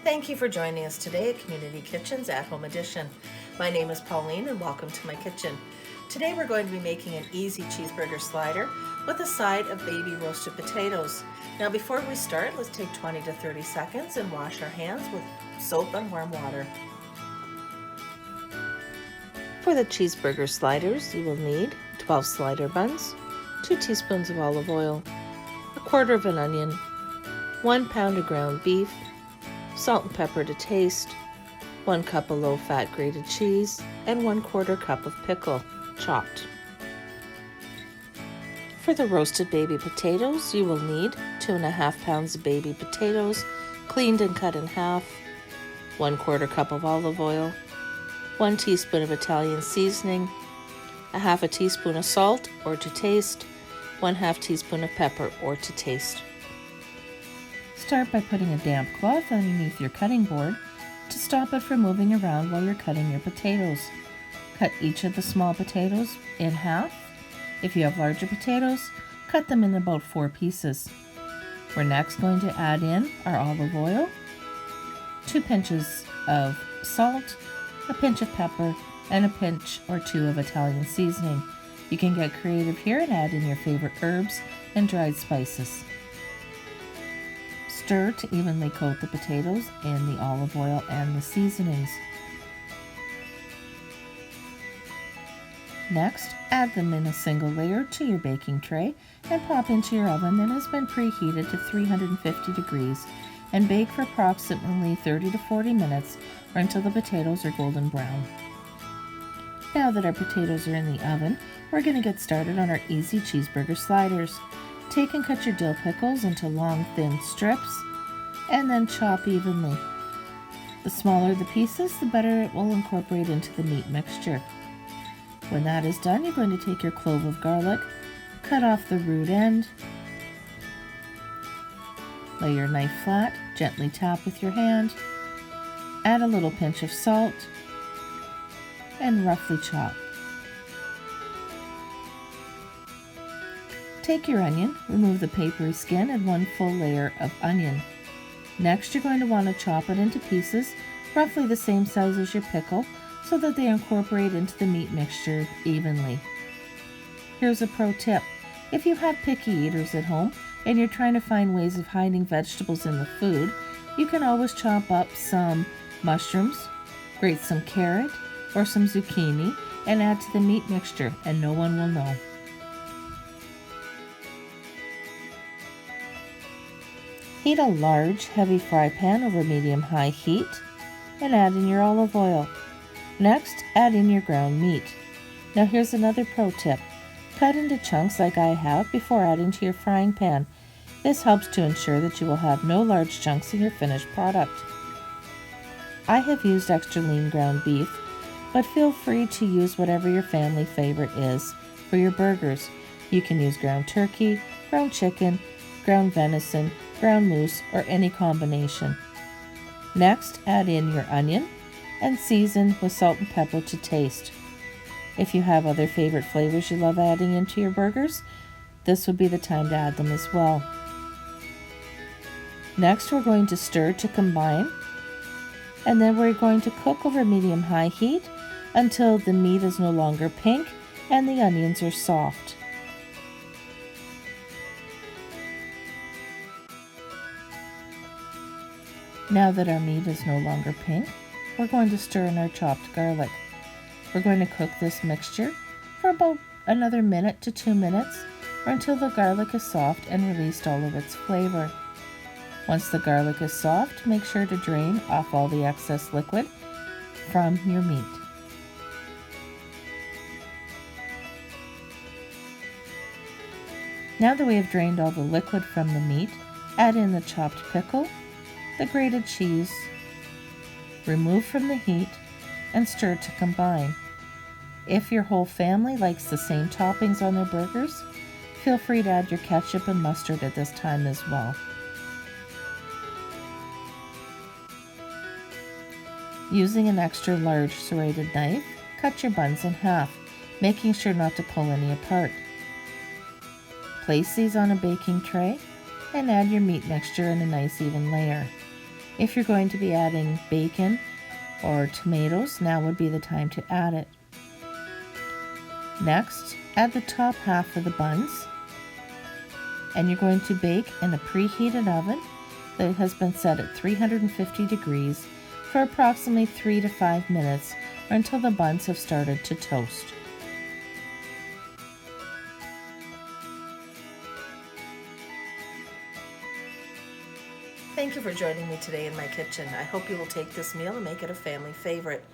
Thank you for joining us today at Community Kitchen's At Home Edition. My name is Pauline and welcome to my kitchen. Today we're going to be making an easy cheeseburger slider with a side of baby roasted potatoes. Now before we start, let's take 20 to 30 seconds and wash our hands with soap and warm water. For the cheeseburger sliders, you will need 12 slider buns, 2 teaspoons of olive oil, a quarter of an onion, 1 pound of ground beef, salt and pepper to taste, 1 cup of low-fat grated cheese, and 1/4 cup of pickle, chopped. For the roasted baby potatoes, you will need 2.5 pounds of baby potatoes, cleaned and cut in half, 1/4 cup of olive oil, 1 teaspoon of Italian seasoning, a half a teaspoon of salt or to taste, 1/2 teaspoon of pepper or to taste. Start by putting a damp cloth underneath your cutting board to stop it from moving around while you're cutting your potatoes. Cut each of the small potatoes in half. If you have larger potatoes, cut them in about 4 pieces. We're next going to add in our olive oil, 2 pinches of salt, a pinch of pepper, and a pinch or 2 of Italian seasoning. You can get creative here and add in your favorite herbs and dried spices. Stir to evenly coat the potatoes in the olive oil and the seasonings. Next, add them in a single layer to your baking tray and pop into your oven that has been preheated to 350 degrees and bake for approximately 30 to 40 minutes or until the potatoes are golden brown. Now that our potatoes are in the oven, we're going to get started on our easy cheeseburger sliders. Take and cut your dill pickles into long, thin strips and then chop evenly. The smaller the pieces, the better it will incorporate into the meat mixture. When that is done, you're going to take your clove of garlic, cut off the root end, lay your knife flat, gently tap with your hand, add a little pinch of salt, and roughly chop. Take your onion, remove the papery skin and 1 full layer of onion. Next, you're going to want to chop it into pieces roughly the same size as your pickle so that they incorporate into the meat mixture evenly. Here's a pro tip. If you have picky eaters at home and you're trying to find ways of hiding vegetables in the food, you can always chop up some mushrooms, grate some carrot or some zucchini, and add to the meat mixture, and no one will know. Heat a large, heavy fry pan over medium-high heat and add in your olive oil. Next, add in your ground meat. Now here's another pro tip. Cut into chunks like I have before adding to your frying pan. This helps to ensure that you will have no large chunks in your finished product. I have used extra lean ground beef, but feel free to use whatever your family favorite is for your burgers. You can use ground turkey, ground chicken, ground venison, ground moose, or any combination. Next, add in your onion and season with salt and pepper to taste. If you have other favorite flavors you love adding into your burgers, this would be the time to add them as well. Next, we're going to stir to combine, and then we're going to cook over medium-high heat until the meat is no longer pink and the onions are soft. Now that our meat is no longer pink, we're going to stir in our chopped garlic. We're going to cook this mixture for about another minute to 2 minutes or until the garlic is soft and released all of its flavor. Once the garlic is soft, make sure to drain off all the excess liquid from your meat. Now that we have drained all the liquid from the meat, add in the chopped pickle, the grated cheese, remove from the heat, and stir to combine. If your whole family likes the same toppings on their burgers, feel free to add your ketchup and mustard at this time as well. Using an extra large serrated knife, cut your buns in half, making sure not to pull any apart. Place these on a baking tray and add your meat mixture in a nice even layer. If you're going to be adding bacon or tomatoes, now would be the time to add it. Next, add the top half of the buns, and you're going to bake in a preheated oven that has been set at 350 degrees for approximately 3 to 5 minutes, or until the buns have started to toast. Thank you for joining me today in my kitchen. I hope you will take this meal and make it a family favorite.